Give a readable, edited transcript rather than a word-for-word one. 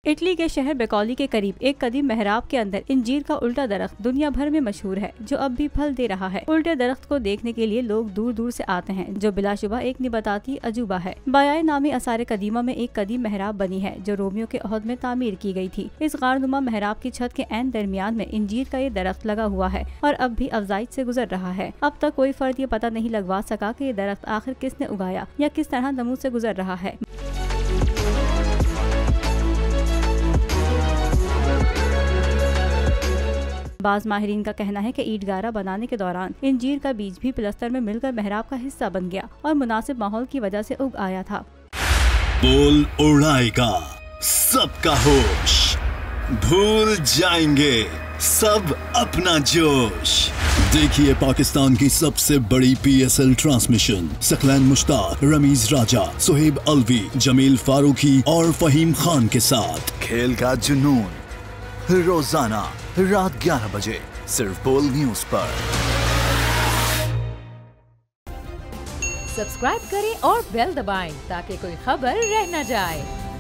Italy के शहर बेकौली के करीब एक कदीम मेहराब के अंदर इंजीर का उल्टा दरख्त दुनिया भर में मशहूर है, जो अब भी फल दे रहा है। उल्टे दरख्त को देखने के लिए लोग दूर दूर से आते हैं, जो बिलाशुबा एक निबताती अजूबा है। बायाए नामी आसार कदीमा में एक कदीम मेहराब बनी है, जो रोमियो के अहद में तामीर की गई थी। इस गारनुमा मेहराब की छत के ऐन दरमियान में इंजीर का ये दरख्त लगा हुआ है और अब भी अफजाइश से गुजर रहा है। अब तक कोई फर्द ये पता नहीं लगवा सका कि ये दरख्त आखिर किसने उगाया या किस तरह नमूद से गुजर रहा है। बाज़ माहिरीन का कहना है कि ईट गारा बनाने के दौरान इंजीर का बीज भी प्लस्तर में मिलकर मेहराब का हिस्सा बन गया और मुनासिब माहौल की वजह से उग आया था। बोल उड़ाएगा सबका होश, भूल जाएंगे सब अपना जोश। देखिए पाकिस्तान की सबसे बड़ी PSL ट्रांसमिशन सकलैन मुश्ताक, रमीज राजा, सुहेब अलवी, जमील फारूकी और फहीम खान के साथ खेल का जुनून रोजाना रात 11 बजे सिर्फ बोल न्यूज पर। सब्सक्राइब करें और बेल दबाएं ताकि कोई खबर रह न जाए।